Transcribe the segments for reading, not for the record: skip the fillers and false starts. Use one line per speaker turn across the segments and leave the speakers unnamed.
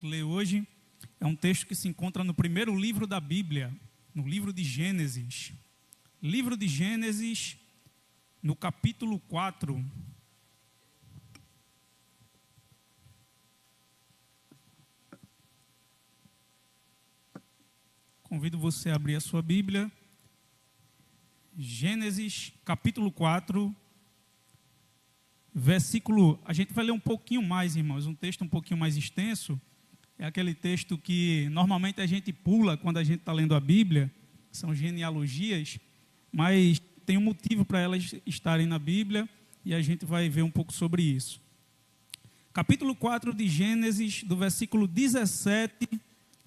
Ler hoje é um texto que se encontra no primeiro livro da Bíblia, no livro de Gênesis. Livro de Gênesis, no capítulo 4. Convido você a abrir a sua Bíblia. Gênesis, capítulo 4, versículo... A gente vai ler um pouquinho mais, irmãos, um texto um pouquinho mais extenso. É aquele texto que normalmente a gente pula quando a gente está lendo a Bíblia, são genealogias, mas tem um motivo para elas estarem na Bíblia e a gente vai ver um pouco sobre isso. Capítulo 4 de Gênesis, do versículo 17,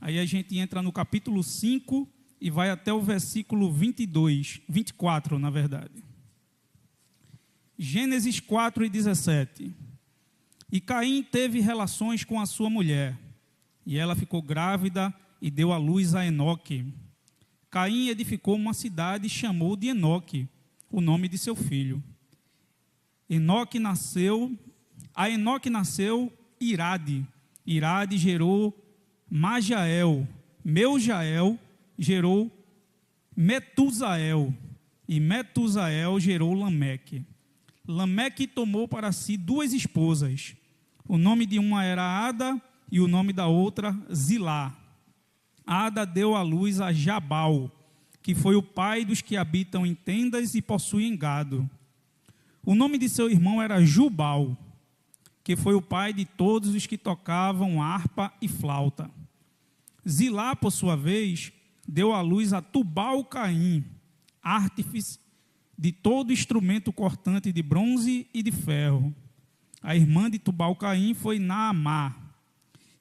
aí a gente entra no capítulo 5 e vai até o versículo 24, na verdade. Gênesis 4 e 17. E Caim teve relações com a sua mulher, e ela ficou grávida e deu à luz a Enoque. Caim edificou uma cidade e chamou de Enoque o nome de seu filho. A Enoque nasceu Irade. Irade gerou Magiael. Meujael gerou Metusael. E Metusael gerou Lameque. Lameque tomou para si duas esposas. O nome de uma era Ada e o nome da outra Zilá. Ada deu à luz a Jabal, que foi o pai dos que habitam em tendas e possuem gado. O nome de seu irmão era Jubal, que foi o pai de todos os que tocavam harpa e flauta. Zilá, por sua vez, deu à luz a Tubal-Caim, artífice de todo instrumento cortante de bronze e de ferro. A irmã de Tubal-Caim foi Naamá.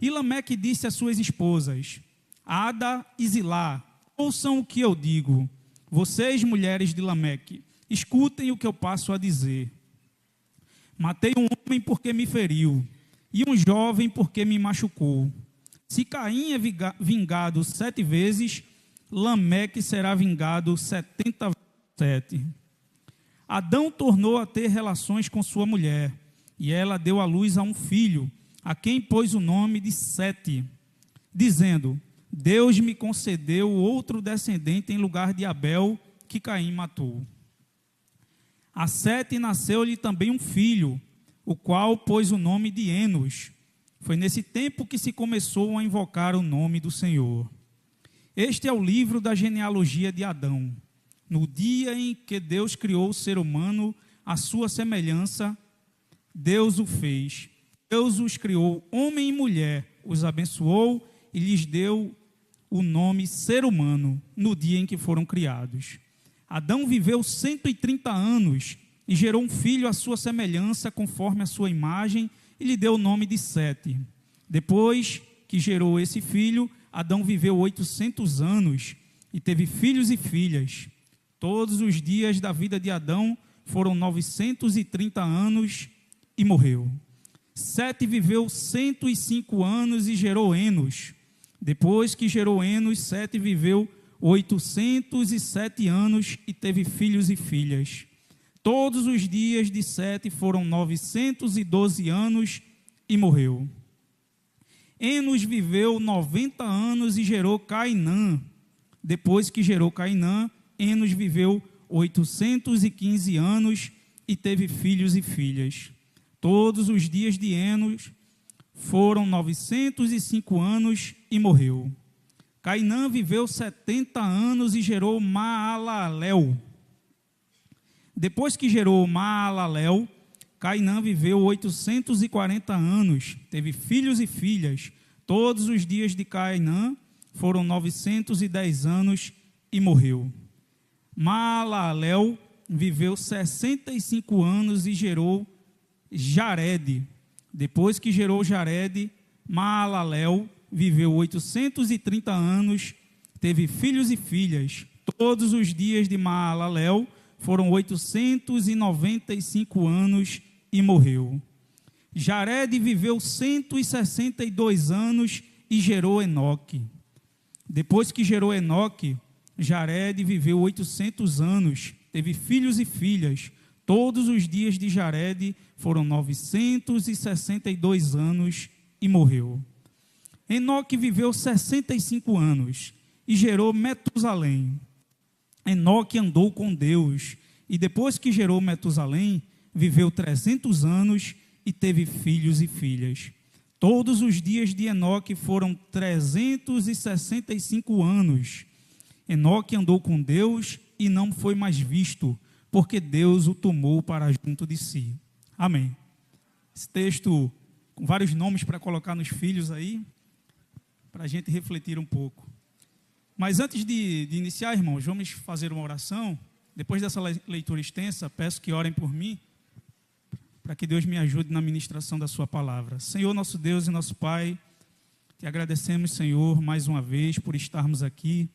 E Lameque disse às suas esposas, Ada e Zilá, ouçam o que eu digo. Vocês, mulheres de Lameque, escutem o que eu passo a dizer. Matei um homem porque me feriu, e um jovem porque me machucou. Se Caim é vingado 7 vezes, Lameque será vingado 70 vezes 7. Adão tornou a ter relações com sua mulher, e ela deu à luz a um filho, a quem pôs o nome de Sete, dizendo, Deus me concedeu outro descendente em lugar de Abel, que Caim matou. A Sete nasceu-lhe também um filho, o qual pôs o nome de Enos. Foi nesse tempo que se começou a invocar o nome do Senhor. Este é o livro da genealogia de Adão. No dia em que Deus criou o ser humano, à sua semelhança, Deus o fez. Deus os criou, homem e mulher, os abençoou e lhes deu o nome ser humano no dia em que foram criados. Adão viveu 130 anos e gerou um filho à sua semelhança, conforme a sua imagem, e lhe deu o nome de Sete. Depois que gerou esse filho, Adão viveu 800 anos e teve filhos e filhas. Todos os dias da vida de Adão foram 930 anos e morreu. Sete viveu 105 anos e gerou Enos. Depois que gerou Enos, Sete viveu 807 anos e teve filhos e filhas. Todos os dias de Sete foram 912 anos e morreu. Enos viveu 90 anos e gerou Cainã. Depois que gerou Cainã, Enos viveu 815 anos e teve filhos e filhas. Todos os dias de Enos foram 905 anos e morreu. Cainã viveu 70 anos e gerou Maalalel. Depois que gerou Maalalel, Cainã viveu 840 anos, teve filhos e filhas. Todos os dias de Cainã foram 910 anos e morreu. Maalalel viveu 65 anos e gerou Jared. Depois que gerou Jared, Maalalel viveu 830 anos, teve filhos e filhas. Todos os dias de Maalalel foram 895 anos e morreu. Jared viveu 162 anos e gerou Enoque. Depois que gerou Enoque, Jared viveu 800 anos, teve filhos e filhas. Todos os dias de Jared foram 962 anos e morreu. Enoque viveu 65 anos e gerou Metusalém. Enoque andou com Deus, e depois que gerou Metusalém, viveu 300 anos e teve filhos e filhas. Todos os dias de Enoque foram 365 anos. Enoque andou com Deus e não foi mais visto, porque Deus o tomou para junto de si. Amém. Esse texto com vários nomes para colocar nos filhos aí, para a gente refletir um pouco. Mas antes de iniciar, irmãos, vamos fazer uma oração. Depois dessa leitura extensa, peço que orem por mim, para que Deus me ajude na ministração da sua palavra. Senhor, nosso Deus e nosso Pai, te agradecemos, Senhor, mais uma vez por estarmos aqui,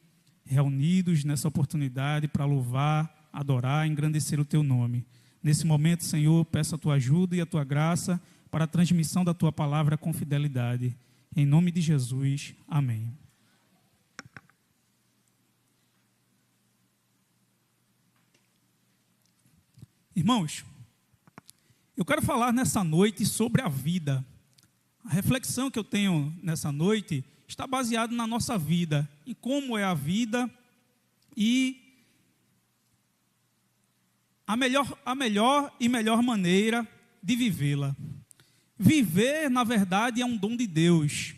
reunidos nessa oportunidade para louvar, adorar, engrandecer o teu nome. Nesse momento, Senhor, peço a tua ajuda e a tua graça para a transmissão da tua palavra com fidelidade. Em nome de Jesus, amém. Irmãos, eu quero falar nessa noite sobre a vida. A reflexão que eu tenho nessa noite está baseada na nossa vida, em como é a vida e a melhor maneira de vivê-la. Viver, na verdade, é um dom de Deus.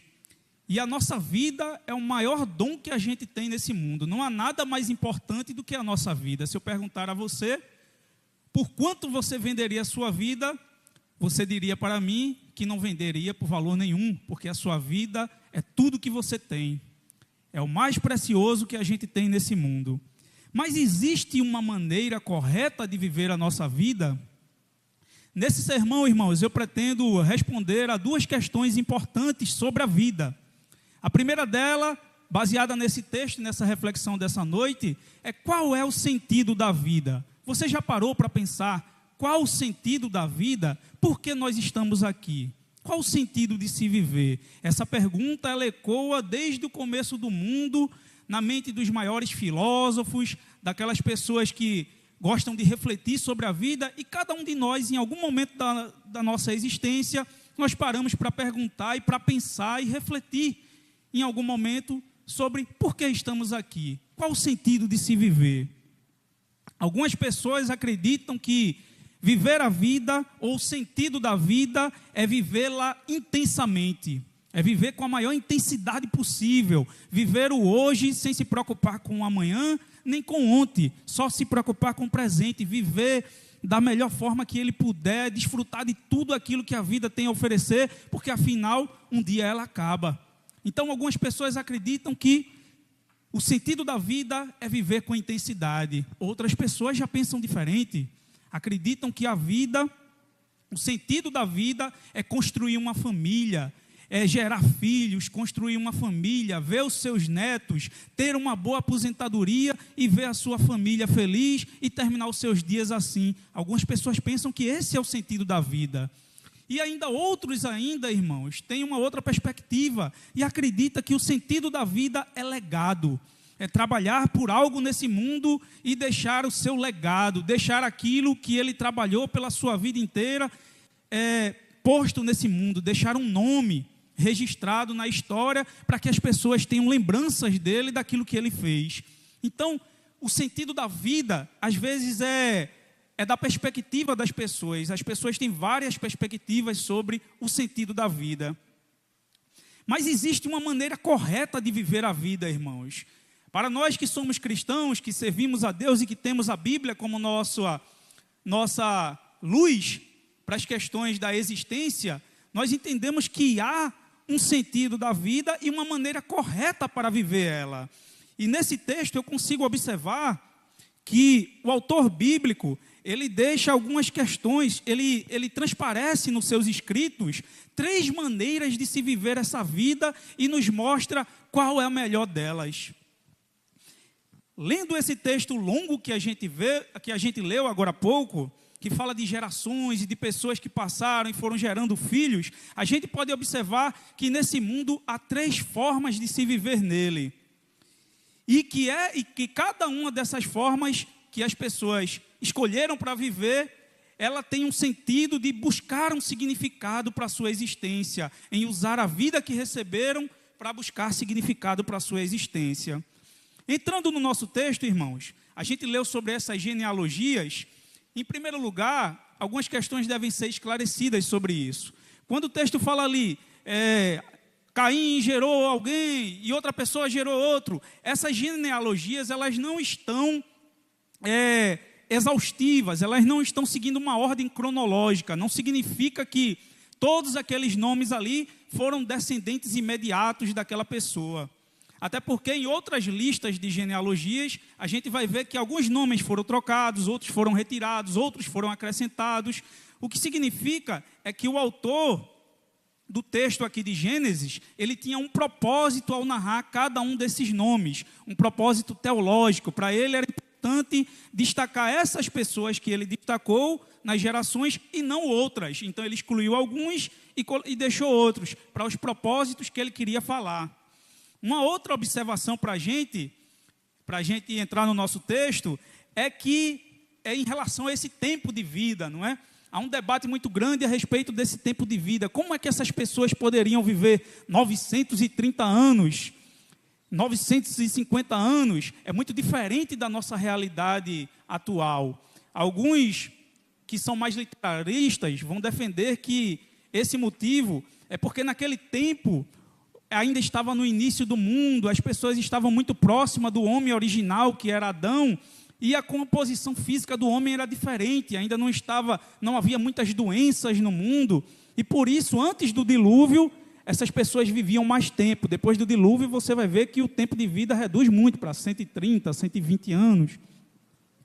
E a nossa vida é o maior dom que a gente tem nesse mundo. Não há nada mais importante do que a nossa vida. Se eu perguntar a você, por quanto você venderia a sua vida, você diria para mim que não venderia por valor nenhum, porque a sua vida é tudo que você tem. É o mais precioso que a gente tem nesse mundo. Mas existe uma maneira correta de viver a nossa vida? Nesse sermão, irmãos, eu pretendo responder a duas questões importantes sobre a vida. A primeira dela, baseada nesse texto, nessa reflexão dessa noite, é qual é o sentido da vida? Você já parou para pensar qual o sentido da vida? Por que nós estamos aqui? Qual o sentido de se viver? Essa pergunta ela ecoa desde o começo do mundo, na mente dos maiores filósofos, daquelas pessoas que gostam de refletir sobre a vida, e cada um de nós, em algum momento da nossa existência, nós paramos para perguntar e para pensar e refletir em algum momento sobre por que estamos aqui, qual o sentido de se viver. Algumas pessoas acreditam que viver a vida, ou o sentido da vida, é vivê-la intensamente, é viver com a maior intensidade possível, viver o hoje sem se preocupar com o amanhã, nem com ontem, só se preocupar com o presente, viver da melhor forma que ele puder, desfrutar de tudo aquilo que a vida tem a oferecer, porque afinal, um dia ela acaba. Então, algumas pessoas acreditam que o sentido da vida é viver com intensidade. Outras pessoas já pensam diferente. Acreditam que a vida, o sentido da vida é construir uma família, é gerar filhos, construir uma família, ver os seus netos, ter uma boa aposentadoria e ver a sua família feliz e terminar os seus dias assim. Algumas pessoas pensam que esse é o sentido da vida. E ainda outros irmãos, têm uma outra perspectiva e acreditam que o sentido da vida é legado. É trabalhar por algo nesse mundo e deixar o seu legado, deixar aquilo que ele trabalhou pela sua vida inteira posto nesse mundo, deixar um nome registrado na história para que as pessoas tenham lembranças dele, daquilo que ele fez. Então, o sentido da vida, às vezes, é da perspectiva das pessoas. As pessoas têm várias perspectivas sobre o sentido da vida. Mas existe uma maneira correta de viver a vida, irmãos. Para nós que somos cristãos, que servimos a Deus e que temos a Bíblia como nossa luz para as questões da existência, nós entendemos que há um sentido da vida e uma maneira correta para viver ela. E nesse texto eu consigo observar que o autor bíblico, ele deixa algumas questões, ele transparece nos seus escritos 3 maneiras de se viver essa vida e nos mostra qual é a melhor delas. Lendo esse texto longo que a gente leu agora há pouco, que fala de gerações e de pessoas que passaram e foram gerando filhos, a gente pode observar que nesse mundo há 3 formas de se viver nele. E que cada uma dessas formas que as pessoas escolheram para viver, ela tem um sentido de buscar um significado para a sua existência, em usar a vida que receberam para buscar significado para a sua existência. Entrando no nosso texto, irmãos, a gente leu sobre essas genealogias. Em primeiro lugar, algumas questões devem ser esclarecidas sobre isso. Quando o texto fala ali, Caim gerou alguém e outra pessoa gerou outro, essas genealogias elas não estão exaustivas, elas não estão seguindo uma ordem cronológica. Não significa que todos aqueles nomes ali foram descendentes imediatos daquela pessoa. Até porque em outras listas de genealogias, a gente vai ver que alguns nomes foram trocados, outros foram retirados, outros foram acrescentados. O que significa é que o autor do texto aqui de Gênesis, ele tinha um propósito ao narrar cada um desses nomes, um propósito teológico. Para ele era importante destacar essas pessoas que ele destacou nas gerações e não outras. Então ele excluiu alguns e deixou outros, para os propósitos que ele queria falar. Uma outra observação para a gente entrar no nosso texto, é que em relação a esse tempo de vida, não é? Há um debate muito grande a respeito desse tempo de vida. Como é que essas pessoas poderiam viver 930 anos, 950 anos? É muito diferente da nossa realidade atual. Alguns que são mais literaristas vão defender que esse motivo é porque naquele tempo ainda estava no início do mundo, as pessoas estavam muito próximas do homem original, que era Adão, e a composição física do homem era diferente, ainda não havia muitas doenças no mundo, e por isso, antes do dilúvio, essas pessoas viviam mais tempo. Depois do dilúvio, você vai ver que o tempo de vida reduz muito, para 130, 120 anos.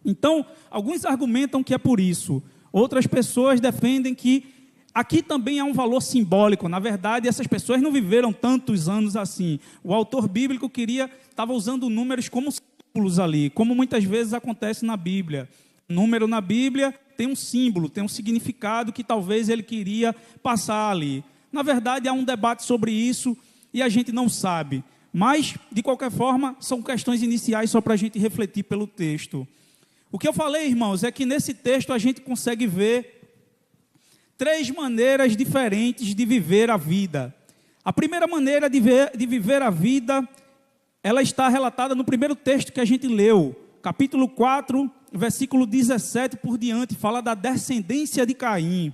Então, alguns argumentam que é por isso, outras pessoas defendem que aqui também há um valor simbólico. Na verdade, essas pessoas não viveram tantos anos assim. O autor bíblico estava usando números como símbolos ali, como muitas vezes acontece na Bíblia. O número na Bíblia tem um símbolo, tem um significado que talvez ele queria passar ali. Na verdade, há um debate sobre isso e a gente não sabe. Mas, de qualquer forma, são questões iniciais só para a gente refletir pelo texto. O que eu falei, irmãos, é que nesse texto a gente consegue ver 3 maneiras diferentes de viver a vida. A primeira maneira de viver a vida, ela está relatada no primeiro texto que a gente leu, capítulo 4, versículo 17 por diante, fala da descendência de Caim.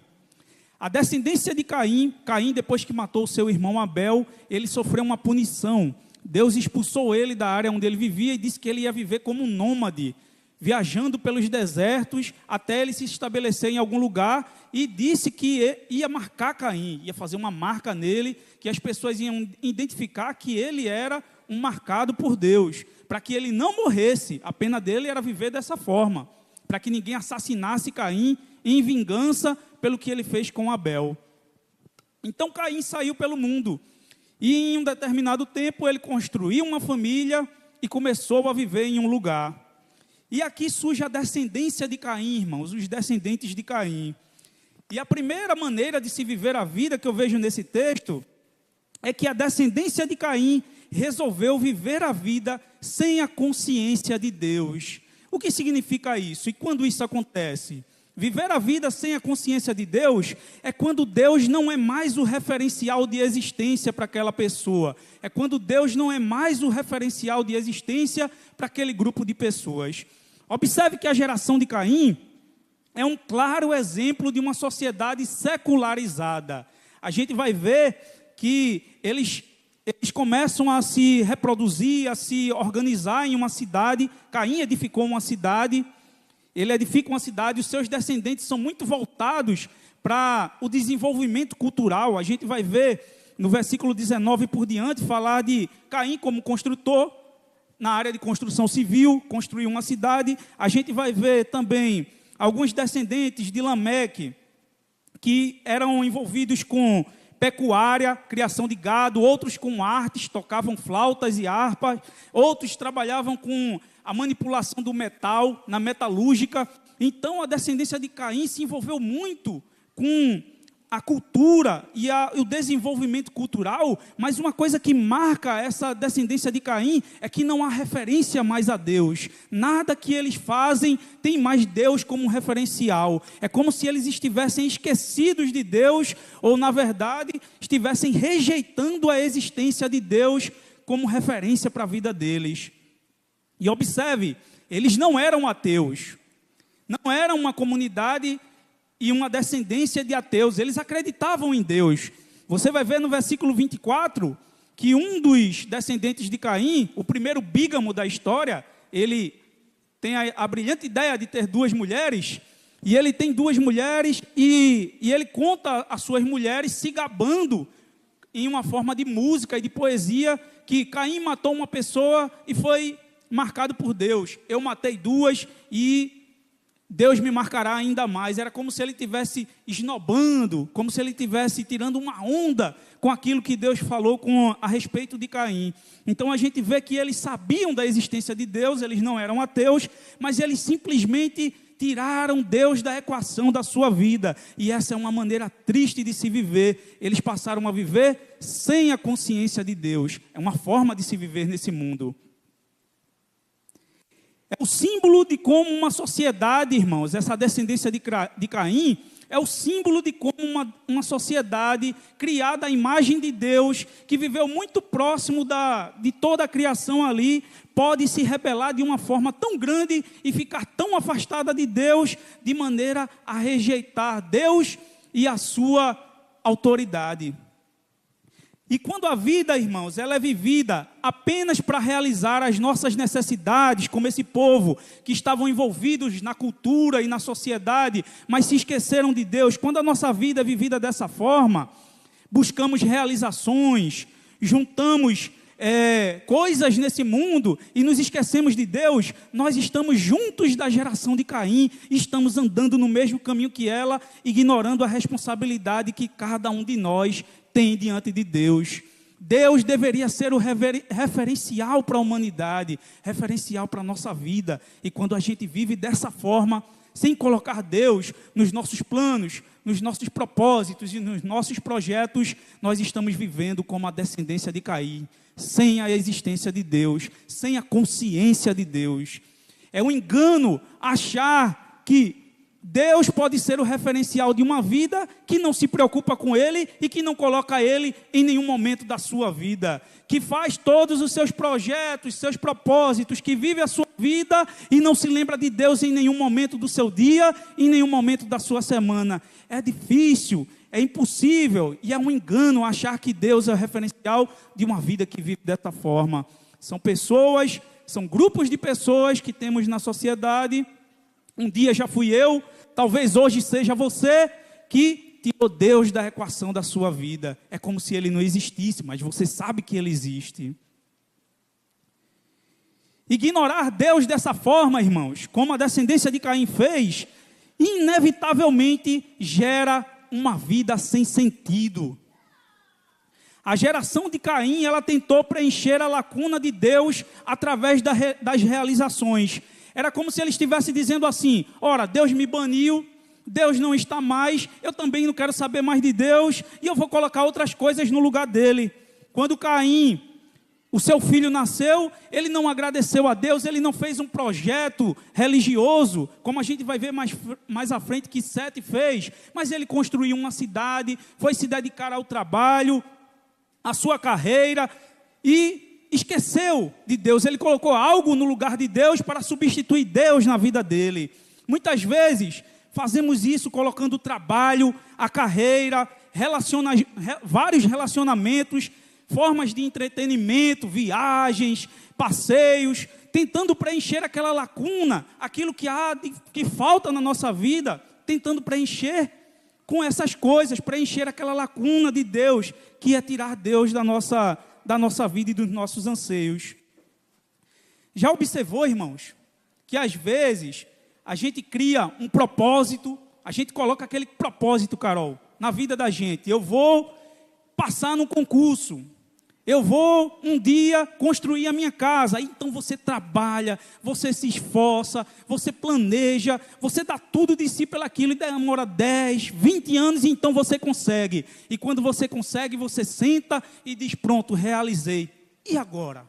A descendência de Caim, depois que matou o seu irmão Abel, ele sofreu uma punição. Deus expulsou ele da área onde ele vivia e disse que ele ia viver como um nômade, viajando pelos desertos até ele se estabelecer em algum lugar, e disse que ia marcar Caim, ia fazer uma marca nele, que as pessoas iam identificar que ele era um marcado por Deus, para que ele não morresse. A pena dele era viver dessa forma, para que ninguém assassinasse Caim em vingança pelo que ele fez com Abel. Então Caim saiu pelo mundo, e em um determinado tempo ele construiu uma família e começou a viver em um lugar. E aqui surge a descendência de Caim, irmãos, os descendentes de Caim. E a primeira maneira de se viver a vida que eu vejo nesse texto é que a descendência de Caim resolveu viver a vida sem a consciência de Deus. O que significa isso? E quando isso acontece? Viver a vida sem a consciência de Deus é quando Deus não é mais o referencial de existência para aquela pessoa. É quando Deus não é mais o referencial de existência para aquele grupo de pessoas. Observe que a geração de Caim é um claro exemplo de uma sociedade secularizada. A gente vai ver que eles começam a se reproduzir, a se organizar em uma cidade. Caim edificou uma cidade. Ele edifica uma cidade, os seus descendentes são muito voltados para o desenvolvimento cultural. A gente vai ver no versículo 19 por diante falar de Caim como construtor, na área de construção civil, construiu uma cidade. A gente vai ver também alguns descendentes de Lameque, que eram envolvidos com pecuária, criação de gado, outros com artes, tocavam flautas e harpas, outros trabalhavam com a manipulação do metal, na metalúrgica. Então a descendência de Caim se envolveu muito com a cultura e o desenvolvimento cultural, mas uma coisa que marca essa descendência de Caim é que não há referência mais a Deus. Nada que eles fazem tem mais Deus como referencial. É como se eles estivessem esquecidos de Deus, ou na verdade, estivessem rejeitando a existência de Deus como referência para a vida deles. E observe, eles não eram ateus, não eram uma comunidade e uma descendência de ateus, eles acreditavam em Deus. Você vai ver no versículo 24, que um dos descendentes de Caim, o primeiro bígamo da história, ele tem a brilhante ideia de ter duas mulheres, e ele tem duas mulheres, e ele conta as suas mulheres se gabando, em uma forma de música e de poesia, que Caim matou uma pessoa e foi marcado por Deus. Eu matei duas e Deus me marcará ainda mais. Era como se ele estivesse esnobando, como se ele estivesse tirando uma onda com aquilo que Deus falou a respeito de Caim. Então a gente vê que eles sabiam da existência de Deus, eles não eram ateus, mas eles simplesmente tiraram Deus da equação da sua vida. E essa é uma maneira triste de se viver. Eles passaram a viver sem a consciência de Deus. É uma forma de se viver nesse mundo. É o símbolo de como uma sociedade, irmãos, essa descendência de Caim, é o símbolo de como uma sociedade criada à imagem de Deus, que viveu muito próximo de toda a criação ali, pode se rebelar de uma forma tão grande e ficar tão afastada de Deus, de maneira a rejeitar Deus e a sua autoridade. E quando a vida, irmãos, ela é vivida apenas para realizar as nossas necessidades, como esse povo que estavam envolvidos na cultura e na sociedade, mas se esqueceram de Deus, quando a nossa vida é vivida dessa forma, buscamos realizações, juntamos coisas nesse mundo e nos esquecemos de Deus, nós estamos juntos da geração de Caim, estamos andando no mesmo caminho que ela, ignorando a responsabilidade que cada um de nós tem diante de Deus. Deus deveria ser o referencial para a humanidade, referencial para a nossa vida, e quando a gente vive dessa forma, sem colocar Deus nos nossos planos, nos nossos propósitos e nos nossos projetos, nós estamos vivendo como a descendência de Caim, sem a existência de Deus, sem a consciência de Deus. É um engano achar que Deus pode ser o referencial de uma vida que não se preocupa com Ele e que não coloca Ele em nenhum momento da sua vida, que faz todos os seus projetos, seus propósitos, que vive a sua vida e não se lembra de Deus em nenhum momento do seu dia, em nenhum momento da sua semana. É difícil, é impossível e é um engano achar que Deus é o referencial de uma vida que vive dessa forma. São pessoas, são grupos de pessoas que temos na sociedade. Um dia já fui eu, talvez hoje seja você, que tirou Deus da equação da sua vida. É como se Ele não existisse, mas você sabe que Ele existe. Ignorar Deus dessa forma, irmãos, como a descendência de Caim fez, inevitavelmente gera uma vida sem sentido. A geração de Caim, ela tentou preencher a lacuna de Deus através das realizações. Era como se ele estivesse dizendo assim: ora, Deus me baniu, Deus não está mais, eu também não quero saber mais de Deus, e eu vou colocar outras coisas no lugar dele. Quando Caim, o seu filho nasceu, ele não agradeceu a Deus, ele não fez um projeto religioso, como a gente vai ver mais à frente que Sete fez, mas ele construiu uma cidade, foi se dedicar ao trabalho, à sua carreira, e esqueceu de Deus. Ele colocou algo no lugar de Deus para substituir Deus na vida dele. Muitas vezes fazemos isso colocando o trabalho, a carreira, vários relacionamentos, formas de entretenimento, viagens, passeios, tentando preencher aquela lacuna, aquilo que falta na nossa vida, tentando preencher com essas coisas, preencher aquela lacuna de Deus, que é tirar Deus da nossa vida e dos nossos anseios. Já observou, irmãos, que às vezes a gente cria um propósito, a gente coloca aquele propósito, Carol, na vida da gente: eu vou passar no concurso, Eu vou um dia construir a minha casa. Então você trabalha, você se esforça, você planeja, você dá tudo de si pelaquilo e demora 10, 20 anos e então você consegue. E quando você consegue, você senta e diz, pronto, realizei. E agora?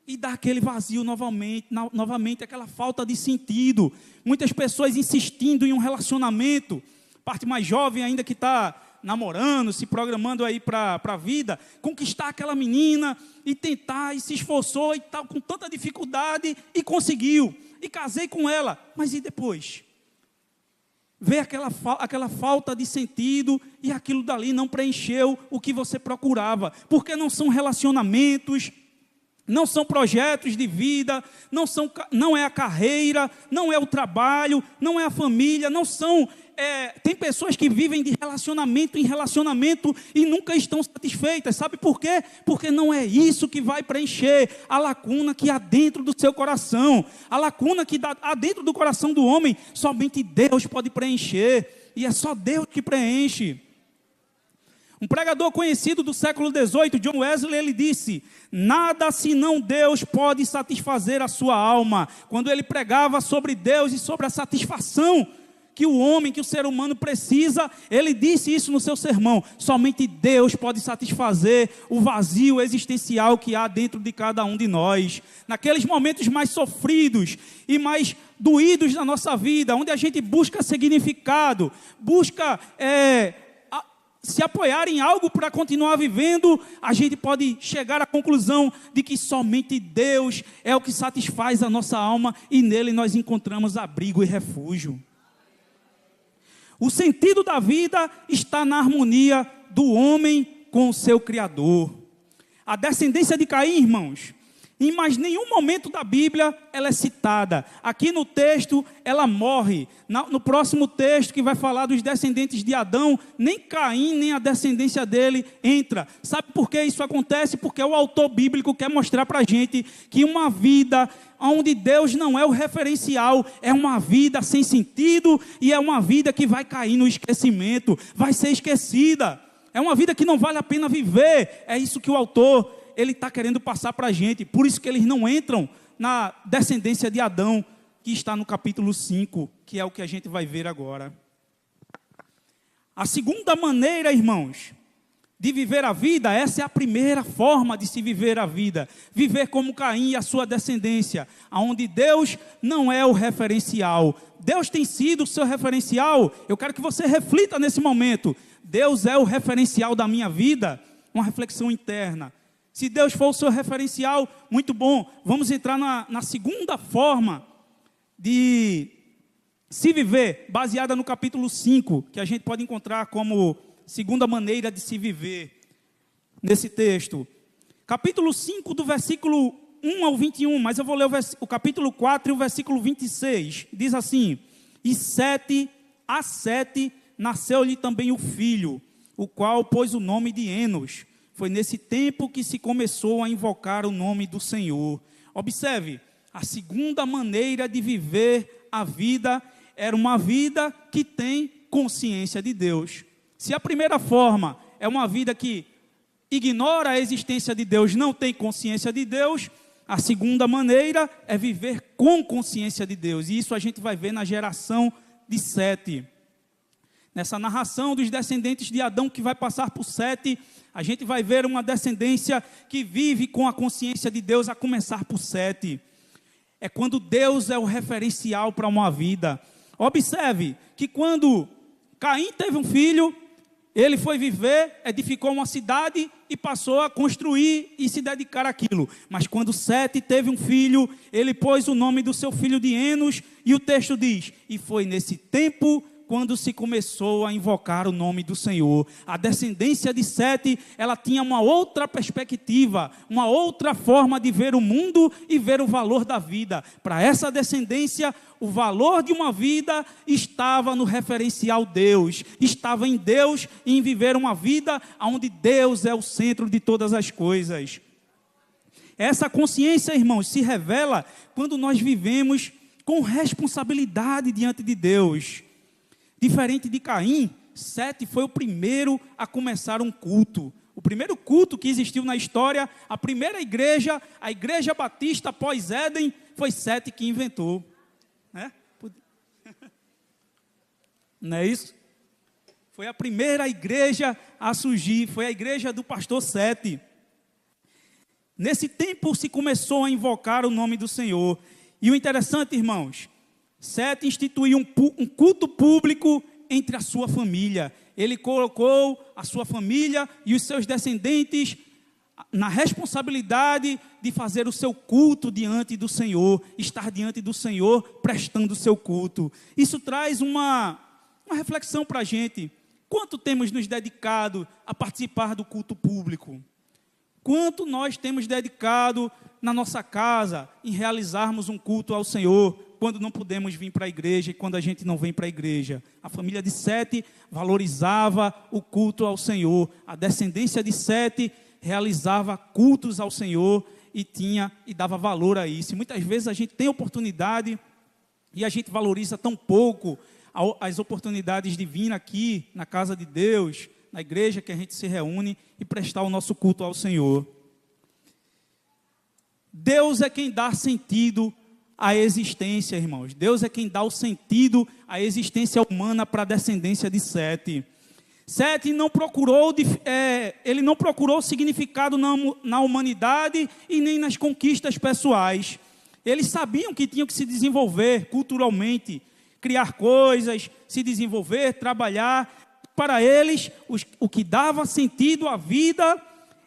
E dá aquele vazio novamente, aquela falta de sentido. Muitas pessoas insistindo em um relacionamento, parte mais jovem ainda que está namorando, se programando aí para a vida, conquistar aquela menina e tentar, e se esforçou e tal, com tanta dificuldade, e conseguiu, e casei com ela, mas e depois? Vê aquela falta de sentido, e aquilo dali não preencheu o que você procurava, porque não são relacionamentos, não são projetos de vida, não é a carreira, não é o trabalho, não é a família, não são... tem pessoas que vivem de relacionamento em relacionamento e nunca estão satisfeitas. Sabe por quê? Porque não é isso que vai preencher a lacuna que há dentro do seu coração. A lacuna que há dentro do coração do homem, somente Deus pode preencher. E é só Deus que preenche. Um pregador conhecido do século XVIII, John Wesley, ele disse: nada senão Deus pode satisfazer a sua alma. Quando ele pregava sobre Deus e sobre a satisfação que o homem, que o ser humano precisa, ele disse isso no seu sermão: somente Deus pode satisfazer o vazio existencial que há dentro de cada um de nós. Naqueles momentos mais sofridos e mais doídos da nossa vida, onde a gente busca significado, busca se apoiar em algo para continuar vivendo, a gente pode chegar à conclusão de que somente Deus é o que satisfaz a nossa alma e nele nós encontramos abrigo e refúgio. O sentido da vida está na harmonia do homem com o seu Criador. A descendência de Caim, irmãos, em mais nenhum momento da Bíblia ela é citada. Aqui no texto ela morre. No próximo texto que vai falar dos descendentes de Adão, nem Caim nem a descendência dele entra. Sabe por que isso acontece? Porque o autor bíblico quer mostrar para a gente que uma vida onde Deus não é o referencial, é uma vida sem sentido e é uma vida que vai cair no esquecimento, vai ser esquecida. É uma vida que não vale a pena viver. É isso que o autor ele está querendo passar para a gente. Por isso que eles não entram na descendência de Adão, que está no capítulo 5, que é o que a gente vai ver agora. A segunda maneira, irmãos, de viver a vida, essa é a primeira forma de se viver a vida. Viver como Caim e a sua descendência, onde Deus não é o referencial. Deus tem sido o seu referencial. Eu quero que você reflita nesse momento. Deus é o referencial da minha vida? Uma reflexão interna. Se Deus for o seu referencial, muito bom. Vamos entrar na segunda forma de se viver, baseada no capítulo 5, que a gente pode encontrar como segunda maneira de se viver nesse texto. Capítulo 5, do versículo 1 ao 21, mas eu vou ler o capítulo 4 e o versículo 26. Diz assim: e a Sete nasceu-lhe também o filho, o qual pôs o nome de Enos. Foi nesse tempo que se começou a invocar o nome do Senhor. Observe, a segunda maneira de viver a vida era uma vida que tem consciência de Deus. Se a primeira forma é uma vida que ignora a existência de Deus, não tem consciência de Deus, a segunda maneira é viver com consciência de Deus. E isso a gente vai ver na geração de Sete. Nessa narração dos descendentes de Adão que vai passar por Sete, a gente vai ver uma descendência que vive com a consciência de Deus, a começar por Sete. É quando Deus é o referencial para uma vida. Observe que quando Caim teve um filho, ele foi viver, edificou uma cidade e passou a construir e se dedicar àquilo. Mas quando Sete teve um filho, ele pôs o nome do seu filho de Enos, e o texto diz: e foi nesse tempo quando se começou a invocar o nome do Senhor. A descendência de Sete, ela tinha uma outra perspectiva, uma outra forma de ver o mundo e ver o valor da vida. Para essa descendência, o valor de uma vida estava no referencial Deus, estava em Deus e em viver uma vida onde Deus é o centro de todas as coisas. Essa consciência, irmãos, se revela quando nós vivemos com responsabilidade diante de Deus. Diferente de Caim, Sete foi o primeiro a começar um culto. O primeiro culto que existiu na história, a primeira igreja, a Igreja Batista após Éden, foi Sete que inventou. Né? Não é isso? Foi a primeira igreja a surgir, foi a igreja do pastor Sete. Nesse tempo se começou a invocar o nome do Senhor. E o interessante, irmãos, Sete instituiu um culto público entre a sua família. Ele colocou a sua família e os seus descendentes na responsabilidade de fazer o seu culto diante do Senhor, estar diante do Senhor, prestando o seu culto. Isso traz uma reflexão para a gente. Quanto temos nos dedicado a participar do culto público? Quanto nós temos dedicado na nossa casa em realizarmos um culto ao Senhor, quando não podemos vir para a igreja e quando a gente não vem para a igreja? A família de Sete valorizava o culto ao Senhor. A descendência de Sete realizava cultos ao Senhor e dava valor a isso. E muitas vezes a gente tem oportunidade e a gente valoriza tão pouco as oportunidades de vir aqui na casa de Deus, na igreja que a gente se reúne e prestar o nosso culto ao Senhor. Deus é quem dá sentido à existência, irmãos. Deus é quem dá o sentido à existência humana para a descendência de Sete. Sete ele não procurou significado na humanidade e nem nas conquistas pessoais. Eles sabiam que tinham que se desenvolver culturalmente, criar coisas, se desenvolver, trabalhar. Para eles, o que dava sentido à vida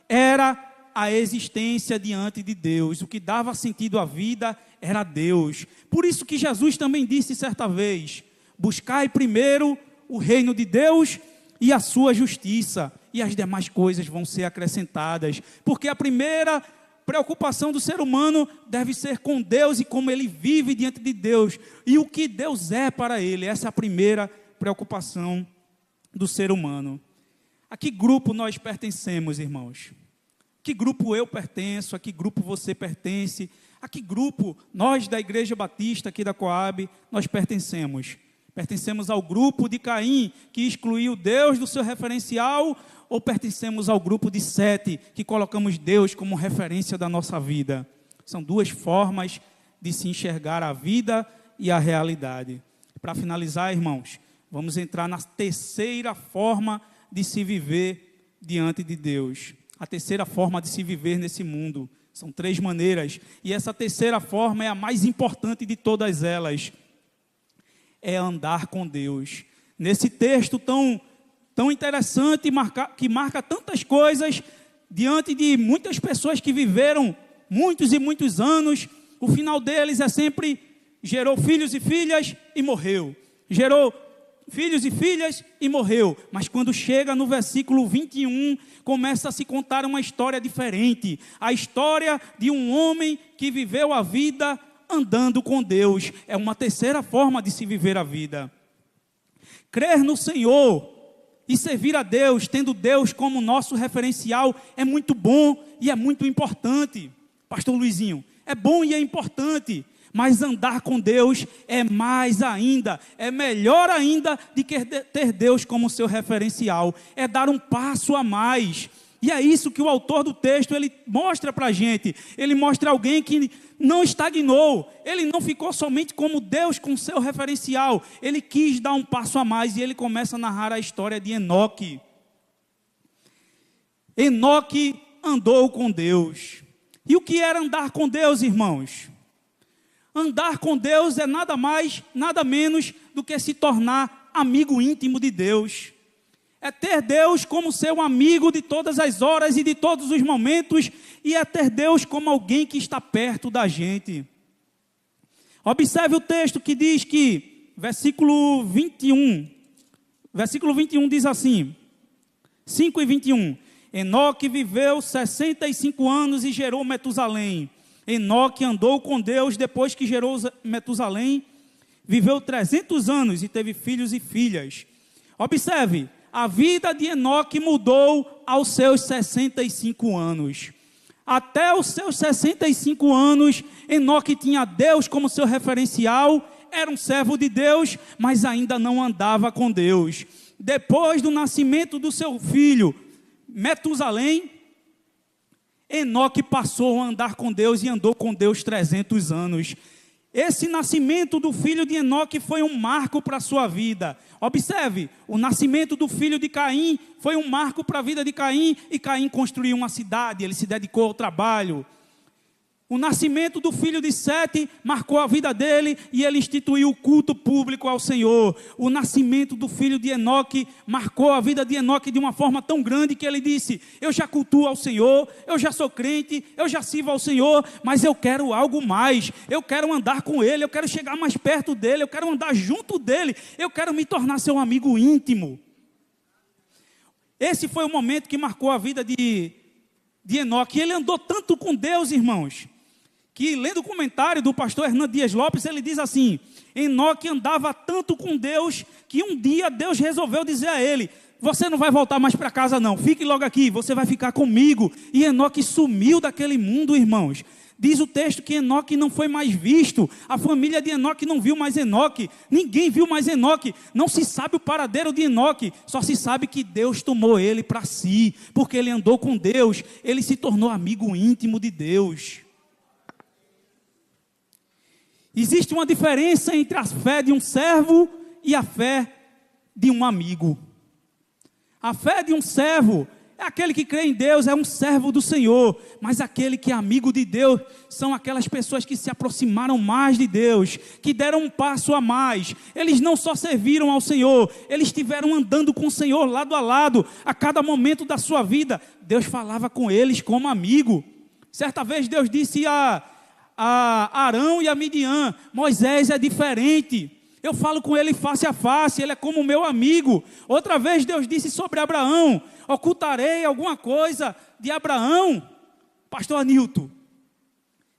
era a existência diante de Deus. O que dava sentido à vida era Deus. Por isso que Jesus também disse certa vez: buscai primeiro o reino de Deus e a sua justiça, e as demais coisas vão ser acrescentadas. Porque a primeira preocupação do ser humano deve ser com Deus e como ele vive diante de Deus, e o que Deus é para ele. Essa é a primeira preocupação do ser humano. A que grupo nós pertencemos, irmãos? Que grupo eu pertenço? A que grupo você pertence? A que grupo nós da Igreja Batista aqui da Coab nós pertencemos? Pertencemos ao grupo de Caim, que excluiu Deus do seu referencial, ou pertencemos ao grupo de Sete, que colocamos Deus como referência da nossa vida? São duas formas de se enxergar a vida e a realidade. Para finalizar, irmãos, vamos entrar na terceira forma de se viver diante de Deus. A terceira forma de se viver nesse mundo. São três maneiras, e essa terceira forma é a mais importante de todas elas. É andar com Deus. Nesse texto tão interessante, que marca tantas coisas, diante de muitas pessoas que viveram muitos e muitos anos, o final deles é sempre: gerou filhos e filhas e morreu. Gerou filhos e filhas e morreu. Mas quando chega no versículo 21, começa a se contar uma história diferente. A história de um homem que viveu a vida andando com Deus. É uma terceira forma de se viver a vida. Crer no Senhor e servir a Deus, tendo Deus como nosso referencial, é muito bom e é muito importante. Pastor Luizinho, é bom e é importante, mas andar com Deus é mais ainda, é melhor ainda de que ter Deus como seu referencial. É dar um passo a mais. E é isso que o autor do texto ele mostra para a gente. Ele mostra alguém que não estagnou. Ele não ficou somente como Deus com seu referencial. Ele quis dar um passo a mais e ele começa a narrar a história de Enoque. Enoque andou com Deus. E o que era andar com Deus, irmãos? Andar com Deus é nada mais, nada menos do que se tornar amigo íntimo de Deus. É ter Deus como seu amigo de todas as horas e de todos os momentos, e é ter Deus como alguém que está perto da gente. Observe o texto que diz que, versículo 21 diz assim, 5 e 21, Enoque viveu 65 anos e gerou Metusalém. Enoque andou com Deus depois que gerou Metusalém, viveu 300 anos e teve filhos e filhas. Observe, a vida de Enoque mudou aos seus 65 anos. Até os seus 65 anos, Enoque tinha Deus como seu referencial, era um servo de Deus, mas ainda não andava com Deus. Depois do nascimento do seu filho, Metusalém, Enoque passou a andar com Deus e andou com Deus 300 anos. Esse nascimento do filho de Enoque foi um marco para a sua vida. Observe, o nascimento do filho de Caim foi um marco para a vida de Caim, e Caim construiu uma cidade, ele se dedicou ao trabalho. O nascimento do filho de Sete marcou a vida dele e ele instituiu o culto público ao Senhor. O nascimento do filho de Enoque marcou a vida de Enoque de uma forma tão grande que ele disse: eu já cultuo ao Senhor, eu já sou crente, eu já sirvo ao Senhor, mas eu quero algo mais, eu quero andar com Ele, eu quero chegar mais perto dEle, eu quero andar junto dEle, eu quero me tornar seu amigo íntimo. Esse foi o momento que marcou a vida de Enoque. E ele andou tanto com Deus, irmãos, que lendo o comentário do pastor Hernan Dias Lopes, ele diz assim: Enoque andava tanto com Deus, que um dia Deus resolveu dizer a ele: você não vai voltar mais para casa não, fique logo aqui, você vai ficar comigo. E Enoque sumiu daquele mundo, irmãos. Diz o texto que Enoque não foi mais visto, a família de Enoque não viu mais Enoque, ninguém viu mais Enoque, não se sabe o paradeiro de Enoque, só se sabe que Deus tomou ele para si, porque ele andou com Deus, ele se tornou amigo íntimo de Deus. Existe uma diferença entre a fé de um servo e a fé de um amigo. A fé de um servo é aquele que crê em Deus, é um servo do Senhor. Mas aquele que é amigo de Deus são aquelas pessoas que se aproximaram mais de Deus, que deram um passo a mais. Eles não só serviram ao Senhor, eles estiveram andando com o Senhor lado a lado. A cada momento da sua vida, Deus falava com eles como amigo. Certa vez Deus disse a Arão e a Midian: Moisés é diferente, eu falo com ele face a face, ele é como meu amigo. Outra vez Deus disse sobre Abraão: ocultarei alguma coisa de Abraão? Pastor Anilton,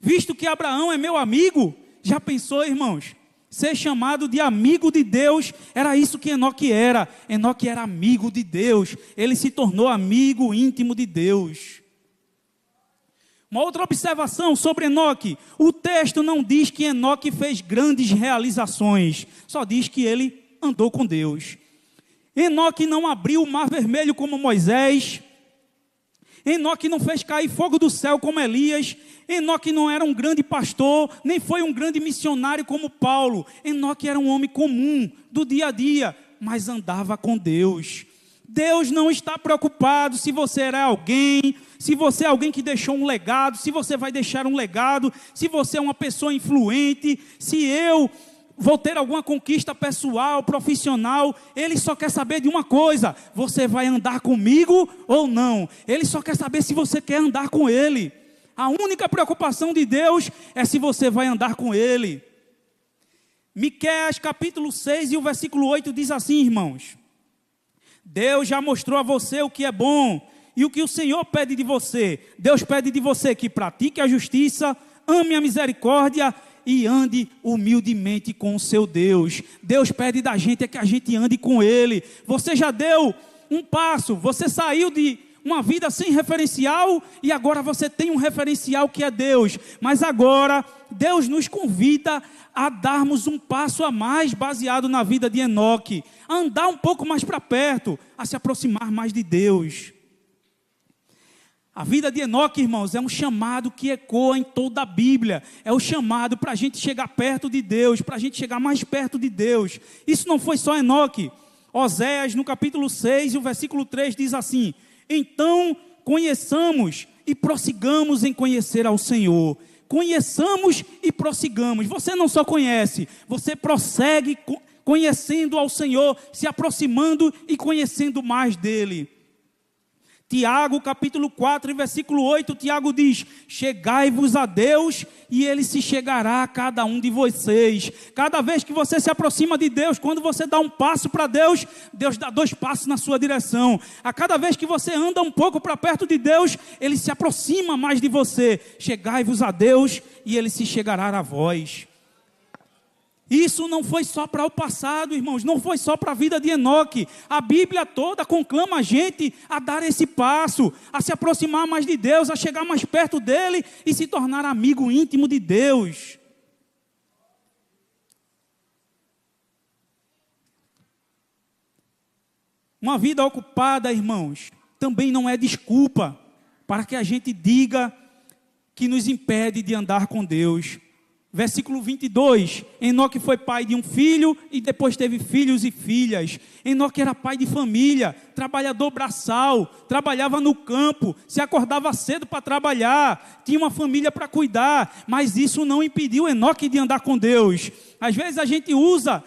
visto que Abraão é meu amigo, já pensou, irmãos? Ser chamado de amigo de Deus, era isso que Enoque era. Enoque era amigo de Deus, ele se tornou amigo íntimo de Deus. Uma outra observação sobre Enoque: o texto não diz que Enoque fez grandes realizações, só diz que ele andou com Deus. Enoque não abriu o mar vermelho como Moisés, Enoque não fez cair fogo do céu como Elias, Enoque não era um grande pastor, nem foi um grande missionário como Paulo. Enoque era um homem comum, do dia a dia, mas andava com Deus. Deus não está preocupado se você era alguém, se você é alguém que deixou um legado, se você vai deixar um legado, se você é uma pessoa influente, se eu vou ter alguma conquista pessoal, profissional. Ele só quer saber de uma coisa: você vai andar comigo ou não? Ele só quer saber se você quer andar com Ele. A única preocupação de Deus é se você vai andar com Ele. Miqueias capítulo 6 e o versículo 8 diz assim, irmãos: Deus já mostrou a você o que é bom e o que o Senhor pede de você. Deus pede de você que pratique a justiça, ame a misericórdia e ande humildemente com o seu Deus. Deus pede da gente é que a gente ande com Ele. Você já deu um passo, você saiu de uma vida sem referencial e agora você tem um referencial que é Deus. Mas agora Deus nos convida a darmos um passo a mais baseado na vida de Enoque, a andar um pouco mais para perto, a se aproximar mais de Deus. A vida de Enoque, irmãos, é um chamado que ecoa em toda a Bíblia. É o chamado para a gente chegar perto de Deus, para a gente chegar mais perto de Deus. Isso não foi só Enoque. Oséias, no capítulo 6, e o versículo 3 diz assim: então conheçamos e prossigamos em conhecer ao Senhor. Conheçamos e prossigamos. Você não só conhece, você prossegue conhecendo ao Senhor, se aproximando e conhecendo mais dEle. Tiago capítulo 4 versículo 8, Tiago diz: chegai-vos a Deus e Ele se chegará a cada um de vocês. Cada vez que você se aproxima de Deus, quando você dá um passo para Deus, Deus dá 2 passos na sua direção. A cada vez que você anda um pouco para perto de Deus, Ele se aproxima mais de você. Chegai-vos a Deus e Ele se chegará a vós. Isso não foi só para o passado, irmãos, não foi só para a vida de Enoque. A Bíblia toda conclama a gente a dar esse passo, a se aproximar mais de Deus, a chegar mais perto dEle e se tornar amigo íntimo de Deus. Uma vida ocupada, irmãos, também não é desculpa para que a gente diga que nos impede de andar com Deus. Versículo 22, Enoque foi pai de um filho e depois teve filhos e filhas. Enoque era pai de família, trabalhador braçal, trabalhava no campo, se acordava cedo para trabalhar, tinha uma família para cuidar, mas isso não impediu Enoque de andar com Deus. Às vezes a gente usa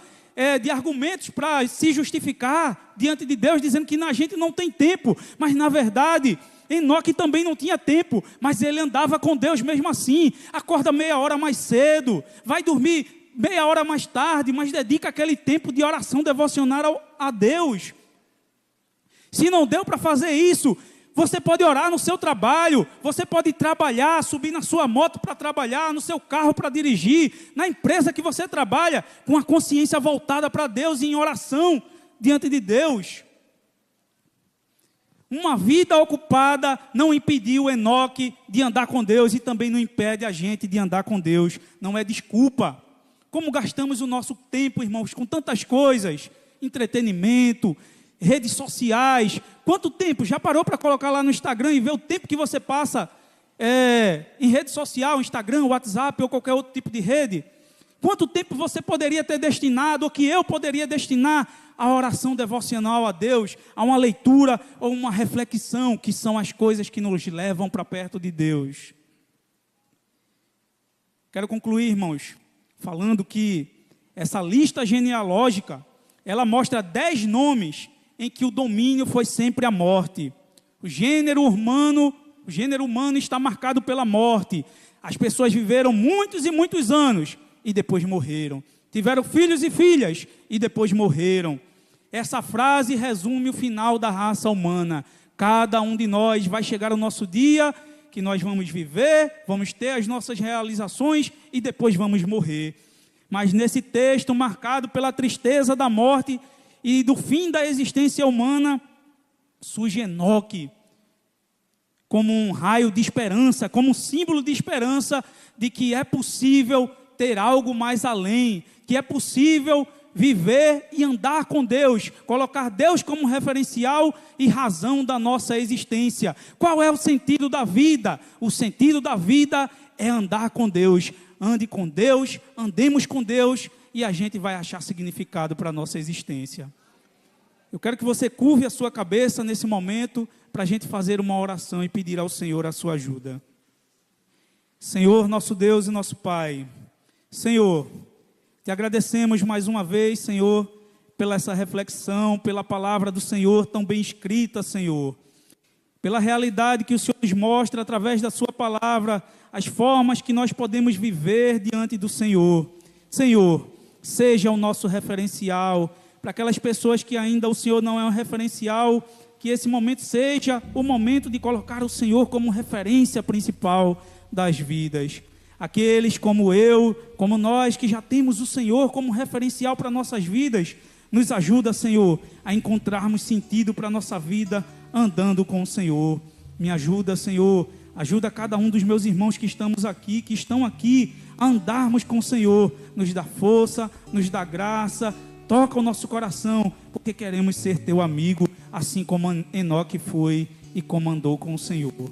de argumentos para se justificar diante de Deus, dizendo que a gente não tem tempo, mas na verdade Enoque também não tinha tempo, mas ele andava com Deus mesmo assim. Acorda meia hora mais cedo, vai dormir meia hora mais tarde, mas dedica aquele tempo de oração devocional a Deus. Se não deu para fazer isso, você pode orar no seu trabalho, você pode trabalhar, subir na sua moto para trabalhar, no seu carro para dirigir, na empresa que você trabalha, com a consciência voltada para Deus e em oração diante de Deus. Uma vida ocupada não impediu Enoque de andar com Deus e também não impede a gente de andar com Deus. Não é desculpa. Como gastamos o nosso tempo, irmãos, com tantas coisas, entretenimento, redes sociais. Quanto tempo? Já parou para colocar lá no Instagram e ver o tempo que você passa em rede social, Instagram, WhatsApp ou qualquer outro tipo de rede? Quanto tempo você poderia ter destinado, ou que eu poderia destinar à oração devocional a Deus, a uma leitura ou uma reflexão, que são as coisas que nos levam para perto de Deus? Quero concluir, irmãos, falando que essa lista genealógica, ela mostra 10 nomes em que o domínio foi sempre a morte. O gênero humano está marcado pela morte. As pessoas viveram muitos e muitos anos e depois morreram. Tiveram filhos e filhas e depois morreram. Essa frase resume o final da raça humana. Cada um de nós vai chegar o nosso dia que nós vamos viver, vamos ter as nossas realizações e depois vamos morrer. Mas nesse texto marcado pela tristeza da morte e do fim da existência humana, surge Enoque como um raio de esperança, como um símbolo de esperança de que é possível ter algo mais além, que é possível viver e andar com Deus, colocar Deus como referencial e razão da nossa existência. Qual é o sentido da vida? O sentido da vida é andar com Deus. Ande com Deus, andemos com Deus e a gente vai achar significado para a nossa existência. Eu quero que você curve a sua cabeça nesse momento para a gente fazer uma oração e pedir ao Senhor a sua ajuda. Senhor, nosso Deus e nosso Pai, Senhor, te agradecemos mais uma vez, Senhor, pela essa reflexão, pela palavra do Senhor tão bem escrita, Senhor, pela realidade que o Senhor nos mostra através da sua palavra, as formas que nós podemos viver diante do Senhor. Senhor, seja o nosso referencial para aquelas pessoas que ainda o Senhor não é um referencial, que esse momento seja o momento de colocar o Senhor como referência principal das vidas. Aqueles como eu, como nós, que já temos o Senhor como referencial para nossas vidas, nos ajuda, Senhor, a encontrarmos sentido para a nossa vida andando com o Senhor. Me ajuda, Senhor, ajuda cada um dos meus irmãos que estão aqui, a andarmos com o Senhor. Nos dá força, nos dá graça, toca o nosso coração, porque queremos ser teu amigo, assim como Enoque foi e comandou com o Senhor.